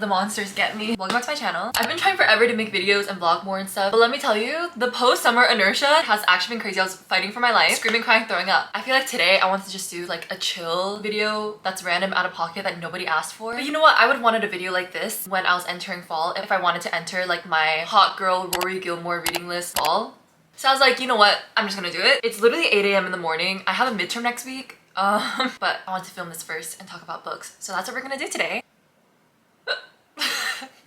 the monsters get me. Welcome back to my channel. I've been trying forever to make videos and vlog more and stuff, but let me tell you, the post-summer inertia has actually been crazy. I was fighting for my life, screaming, crying, throwing up. I feel like today I want to just do like a chill video that's random, out of pocket, that nobody asked for. But you know what? I would have wanted a video like this when I was entering fall, if I wanted to enter like my hot girl Rory Gilmore reading list fall. So I was like, you know what? I'm just gonna do it. It's literally 8 a.m. in the morning. I have a midterm next week. But I want to film this first and talk about books. So that's what we're gonna do today.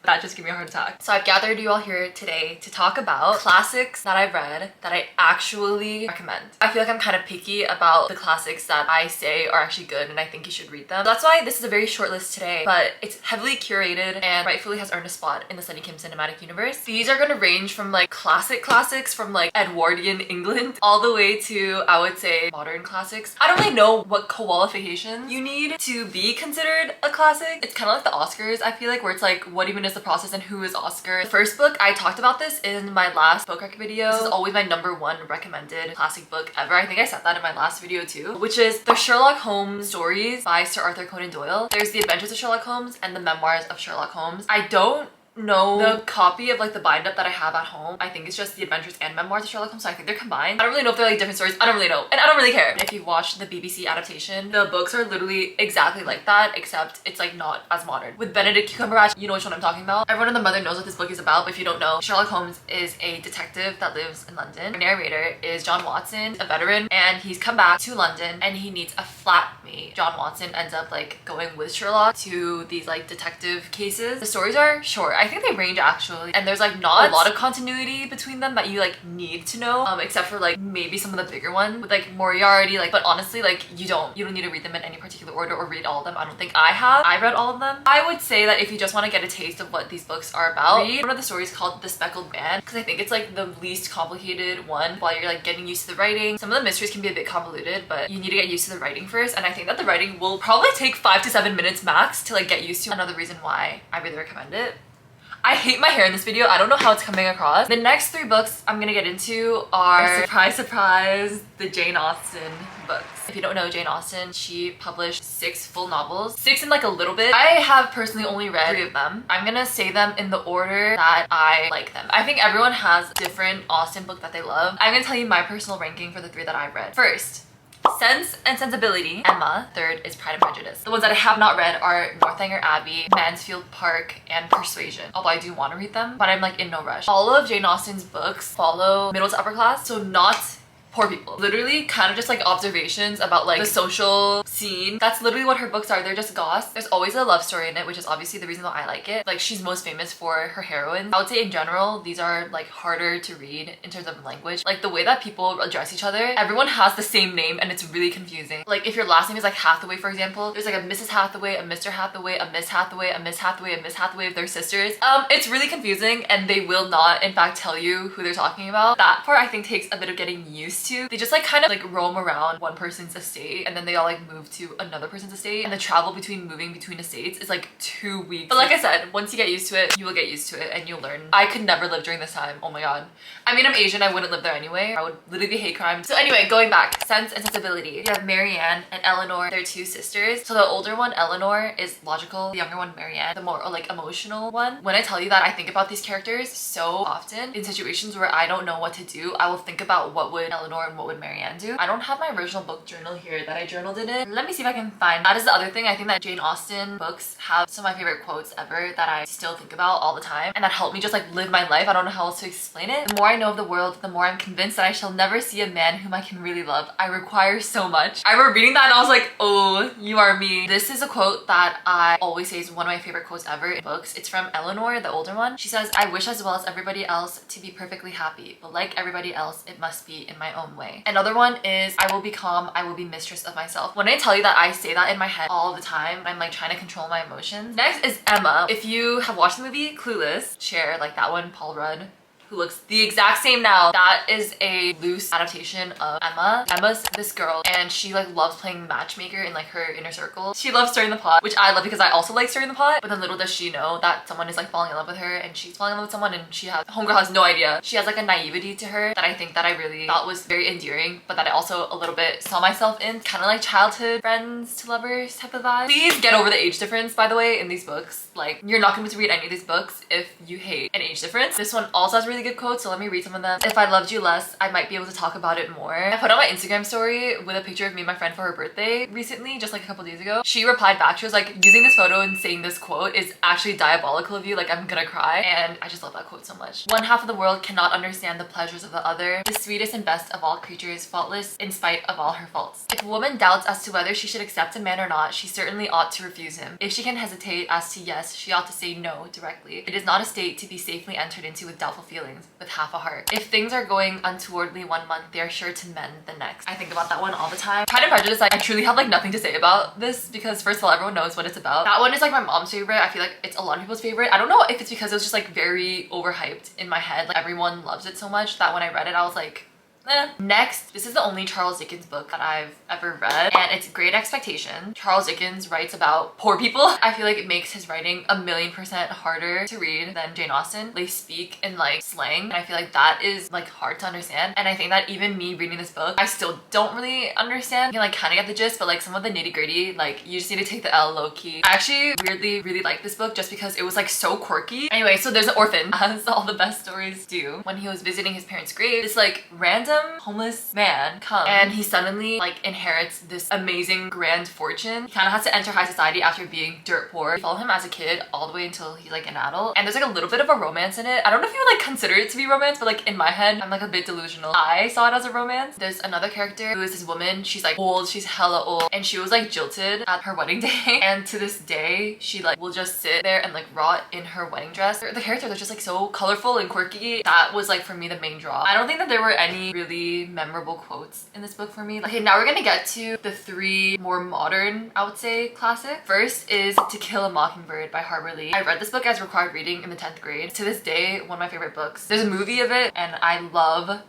That just gave me a heart attack. So I've gathered you all here today to talk about classics that I've read that I actually recommend. I feel like I'm kind of picky about the classics that I say are actually good and I think you should read them. That's why this is a very short list today, but it's heavily curated and rightfully has earned a spot in the Sunny Kim cinematic universe. These are gonna range from like classics from like Edwardian England all the way to, I would say, modern classics. I don't really know what qualifications you need to be considered a classic. It's kind of like the Oscars, I feel like, where it's like, what even is the process and who is Oscar? The first book, I talked about this in my last book rec video. This is always my #1 recommended classic book ever. I think I said that in my last video too, which is the Sherlock Holmes stories by Sir Arthur Conan Doyle. There's the Adventures of Sherlock Holmes and the Memoirs of Sherlock Holmes. I don't know the copy of like the bind up that I have at home. I think it's just the Adventures and Memoirs of Sherlock Holmes, so I think they're combined. I don't really know if they're like different stories. I don't really know, and I don't really care. If you watch the BBC adaptation, the books are literally exactly like that, except it's like not as modern. With Benedict Cumberbatch, you know which one I'm talking about. Everyone and their mother knows what this book is about, but if you don't know, Sherlock Holmes is a detective that lives in London. The narrator is John Watson, a veteran, and he's come back to London and he needs a flatmate. John Watson ends up like going with Sherlock to these like detective cases. The stories are short. I think they range actually, and there's like not a lot of continuity between them that you like need to know, except for like maybe some of the bigger ones with like Moriarty, like, but honestly, like you don't need to read them in any particular order or read all of them. I don't think I have. I read all of them. I would say that if you just want to get a taste of what these books are about, read one of the stories called The Speckled Man, because I think it's like the least complicated one while you're like getting used to the writing. Some of the mysteries can be a bit convoluted, but you need to get used to the writing first, and I think that the writing will probably take 5 to 7 minutes max to like get used to. Another reason why I really recommend it. I hate my hair in this video. I don't know how it's coming across. The next 3 books I'm gonna get into are, surprise, surprise, the Jane Austen books. If you don't know Jane Austen, she published 6 full novels. 6 in like a little bit. I have personally only read 3 of them. I'm gonna say them in the order that I like them. I think everyone has a different Austen book that they love. I'm gonna tell you my personal ranking for the 3 that I've read. First, Sense and Sensibility, Emma. Third is Pride and Prejudice. The ones that I have not read are Northanger Abbey, Mansfield Park, and Persuasion. Although I do want to read them, but I'm like in no rush. All of Jane Austen's books follow middle to upper class, so not poor people. Literally kind of just like observations about like the social scene. That's literally what her books are. They're just goss. There's always a love story in it, which is obviously the reason why I like it. Like, she's most famous for her heroines. I would say in general, these are like harder to read in terms of language. Like the way that people address each other, everyone has the same name and it's really confusing. Like if your last name is like Hathaway, for example, there's like a Mrs. Hathaway, a Mr. Hathaway, a Miss Hathaway, a Miss Hathaway, a Miss Hathaway if they're sisters. It's really confusing and they will not in fact tell you who they're talking about. That part I think takes a bit of getting used to. They just like kind of like roam around one person's estate and then they all like move to another person's estate, and the travel between moving between estates is like 2 weeks. But like I said, once you get used to it, you will get used to it and you'll learn. I could never live during this time. Oh my god. I mean, I'm Asian, I wouldn't live there anyway. I would literally be hate crime. So anyway, going back, Sense and Sensibility. You have Marianne and Eleanor. They're 2 sisters. So the older one, Eleanor, is logical. The younger one, Marianne, the more like emotional one. When I tell you that, I think about these characters so often in situations where I don't know what to do. I will think about what would Eleanor and what would Marianne do. I don't have my original book journal here that I journaled it in. Let me see if I can find. That is the other thing. I think that Jane Austen books have some of my favorite quotes ever that I still think about all the time and that help me just like live my life. I don't know how else to explain it. The more I know of the world, the more I'm convinced that I shall never see a man whom I can really love. I require so much. I remember reading that and I was like, oh, you are me. This is a quote that I always say is one of my favorite quotes ever in books. It's from Eleanor, the older one. She says, I wish as well as everybody else to be perfectly happy, but like everybody else, it must be in my own way. Another one is, I will be calm, I will be mistress of myself. When I tell you that I say that in my head all the time, I'm like trying to control my emotions. Next is Emma. If you have watched the movie Clueless, Cher, like that one, Paul Rudd, who looks the exact same now. That is a loose adaptation of Emma. Emma's this girl and she like loves playing matchmaker in like her inner circle. She loves stirring the pot, which I love because I also like stirring the pot. But then little does she know that someone is like falling in love with her and she's falling in love with someone and homegirl has no idea. She has like a naivety to her that I think that I really thought was very endearing, but that I also a little bit saw myself in. Kind of like childhood friends to lovers type of vibe. Please get over the age difference, by the way, in these books. Like, you're not going to read any of these books if you hate an age difference. This one also has really good quotes, so let me read some of them. If I loved you less, I might be able to talk about it more. I put on my Instagram story with a picture of me and my friend for her birthday recently, just like a couple days ago. She replied back, she was like, using this photo and saying this quote is actually diabolical of you, like I'm gonna cry. And I just love that quote so much. One half of the world cannot understand the pleasures of the other. The sweetest and best of all creatures, faultless in spite of all her faults. If a woman doubts as to whether she should accept a man or not, she certainly ought to refuse him. If she can hesitate as to yes, she ought to say no directly. It is not a state to be safely entered into with doubtful feelings, with half a heart. If things are going untowardly one month, they are sure to mend the next. I think about that one all the time. Pride and Prejudice, like, I truly have like nothing to say about this because first of all, everyone knows what it's about. That one is like my mom's favorite. I feel like it's a lot of people's favorite. I don't know if it's because it was just like very overhyped in my head. Like everyone loves it so much that when I read it, I was like, eh. Next, this is the only Charles Dickens book that I've ever read and it's Great Expectation. Charles Dickens writes about poor people. I feel like it makes his writing 1,000,000% harder to read than Jane Austen. They speak in like slang and I feel like that is like hard to understand, and I think that even me reading this book, I still don't really understand. You can like kind of get the gist, but like some of the nitty-gritty, like you just need to take the L low-key. I actually weirdly really like this book just because it was like so quirky. Anyway, so there's an orphan, as all the best stories do. When he was visiting his parents' grave, this like random homeless man comes and he suddenly like inherits this amazing grand fortune. He kind of has to enter high society after being dirt poor. We follow him as a kid all the way until he's like an adult, and there's like a little bit of a romance in it. I don't know if you would like consider it to be romance, but like in my head I'm like a bit delusional. I saw it as a romance. There's another character who is this woman. She's like old, she's hella old, and she was like jilted at her wedding day and to this day she like will just sit there and like rot in her wedding dress. The characters are just like so colorful and quirky. That was like for me the main draw. I don't think that there were any really memorable quotes in this book for me. Okay, now we're gonna get to the three more modern, I would say, classic. First is To Kill a Mockingbird by Harper Lee. I read this book as required reading in the 10th grade. To this day, one of my favorite books. There's a movie of it and I love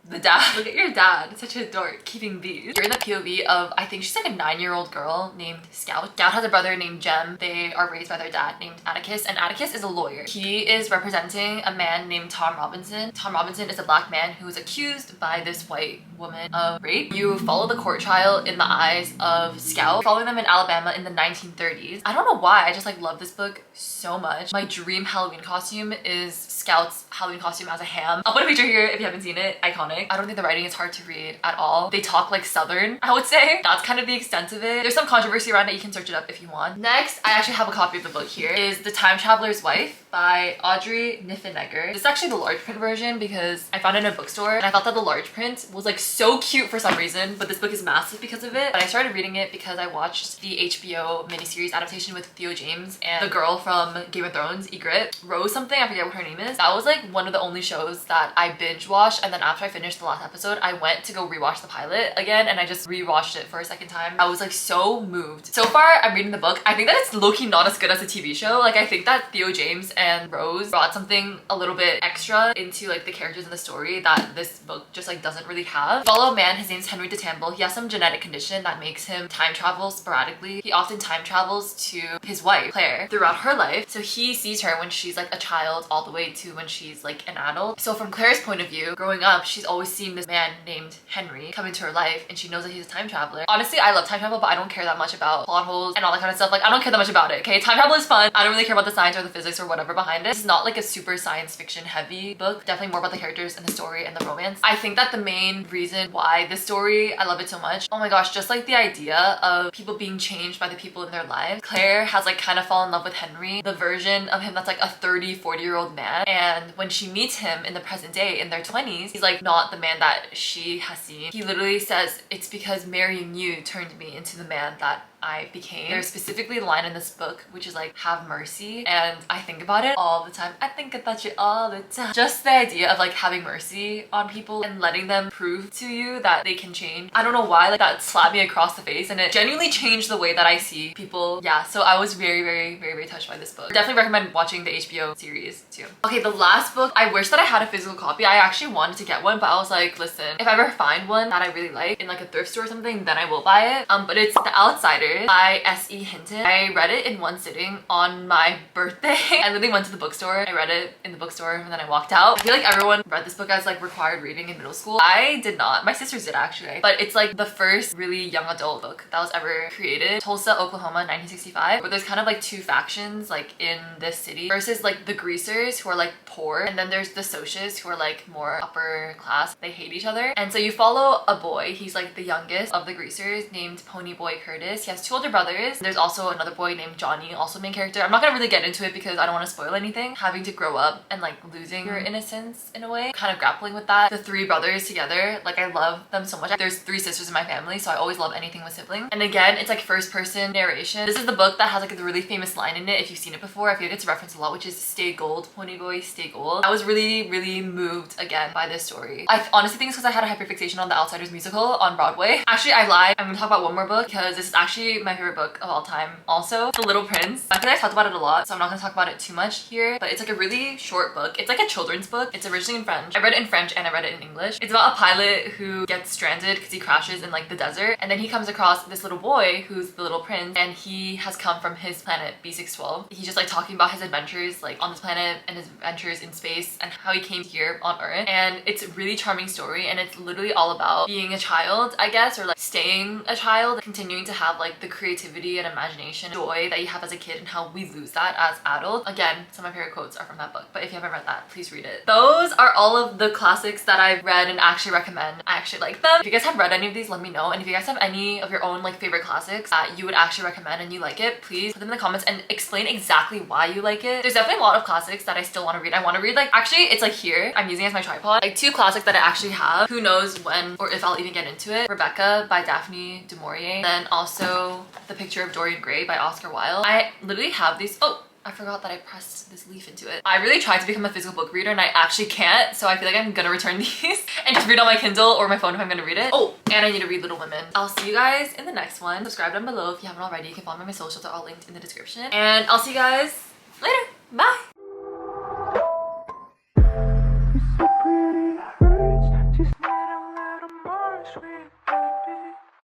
the dad. Look at your dad, such a dork, keeping these. You're in the POV of, I think she's like a 9-year-old girl named Scout. Scout has a brother named Jem. They are raised by their dad named Atticus, and Atticus is a lawyer. He is representing a man named Tom Robinson. Tom Robinson is a black man who is accused by this white woman of rape. You follow the court trial in the eyes of Scout, following them in Alabama in the 1930s. I don't know why, I just like love this book so much. My dream Halloween costume is Scout's Halloween costume as a ham. I'll put a picture here if you haven't seen it. Iconic. I don't think the writing is hard to read at all. They talk like Southern, I would say. That's kind of the extent of it. There's some controversy around it. You can search it up if you want. Next, I actually have a copy of the book here. Is The Time Traveler's Wife by Audrey Niffenegger. This is actually the large print version because I found it in a bookstore and I thought that the large print was like so cute for some reason, but this book is massive because of it. But I started reading it because I watched the HBO miniseries adaptation with Theo James and the girl from Game of Thrones, Ygritte. Rose something, I forget what her name is. That was like one of the only shows that I binge watched, and then after I finished the last episode, I went to go rewatch the pilot again and I just rewatched it for a second time. I was like so moved. So far, I'm reading the book. I think that it's low-key not as good as a TV show. Like I think that Theo James and Rose brought something a little bit extra into like the characters in the story that this book just like doesn't really have. Follow a man, his name's Henry DeTamble. He has some genetic condition that makes him time travel sporadically. He often time travels to his wife, Claire, throughout her life. So he sees her when she's like a child all the way to when she's like an adult. So from Claire's point of view, growing up, she's always seen this man named Henry come into her life and she knows that he's a time traveler. Honestly, I love time travel, but I don't care that much about plot holes and all that kind of stuff. Like I don't care that much about it, okay? Time travel is fun. I don't really care about the science or the physics or whatever behind it. It's not like a super science fiction heavy book. Definitely more about the characters and the story and the romance. I think that the main reason why this story, I love it so much. Oh my gosh, just like the idea of people being changed by the people in their lives. Claire has like kind of fallen in love with Henry, the version of him that's like a 30-40-year-old man. And when she meets him in the present day in their 20s, he's like not the man that she has seen. He literally says, it's because marrying you turned me into the man that I became. There's specifically a line in this book which is like, have mercy, and I think about it all the time. I think about you all the time. Just the idea of like having mercy on people and letting them prove to you that they can change. I don't know why, like that slapped me across the face and it genuinely changed the way that I see people. Yeah, so I was very touched by this book. Definitely recommend watching the HBO series too. Okay, the last book, I wish that I had a physical copy. I actually wanted to get one, but I was like, listen, if I ever find one that I really like in like a thrift store or something, then I will buy it. But it's The Outsiders by S.E. Hinton. I read it in one sitting on my birthday. I literally went to the bookstore, I read it in the bookstore, and then I walked out. I feel like everyone read this book as like required reading in middle school. I did not. My sisters did actually. But it's like the first really young adult book that was ever created. Tulsa, Oklahoma, 1965. But there's kind of like two factions like in this city versus like the greasers who are like poor, and then there's the socialists who are like more upper class. They hate each other. And so you follow a boy, he's like the youngest of the greasers, named Ponyboy Curtis. He has two older brothers. There's also another boy named Johnny, also main character. I'm not gonna really get into it because I don't want to spoil anything. Having to grow up and like losing your innocence in a way, kind of grappling with that. The three brothers together, like I love them so much. There's three sisters in my family, so I always love anything with siblings. And again, it's like first person narration. This is the book that has like a really famous line in it. If you've seen it before, I feel like it's referenced a lot, which is stay gold, Ponyboy, stay gold. I was really moved again by this story. I honestly think it's because I had a hyperfixation on The Outsiders musical on Broadway. Actually, I lied. I'm gonna talk about one more book because this is actually my favorite book of all time also. The Little Prince. I feel like I've talked about it a lot, so I'm not gonna talk about it too much here, but it's like a really short book. It's like a children's book. It's originally in French. I read it in French and I read it in English. It's about a pilot who gets stranded because he crashes in like the desert, and then he comes across this little boy who's the little prince, and he has come from his planet B612. He's just like talking about his adventures like on this planet and his adventures in space and how he came here on Earth. And it's a really charming story, and it's literally all about being a child, I guess, or like staying a child, continuing to have like the creativity and imagination, joy that you have as a kid, and how we lose that as adults. Again, some of my favorite quotes are from that book, but if you haven't read that, please read it. Those are all of the classics that I've read and actually recommend. I actually like them. If you guys have read any of these, let me know. And if you guys have any of your own like favorite classics that you would actually recommend and you like it, please put them in the comments and explain exactly why you like it. There's definitely a lot of classics that I still want to read. I want to read like, actually it's like here, I'm using it as my tripod, like two classics that I actually have. Who knows when or if I'll even get into it. Rebecca by Daphne du Maurier. Then also The Picture of Dorian Gray by Oscar Wilde. I literally have these. Oh, I forgot that I pressed this leaf into it. I really tried to become a physical book reader and I actually can't, so I feel like I'm gonna return these and just read on my Kindle or my phone if I'm gonna read it. Oh, and I need to read Little Women. I'll see you guys in the next one. Subscribe down below if you haven't already. You can follow me on my socials, they're all linked in the description. And I'll see you guys later. Bye!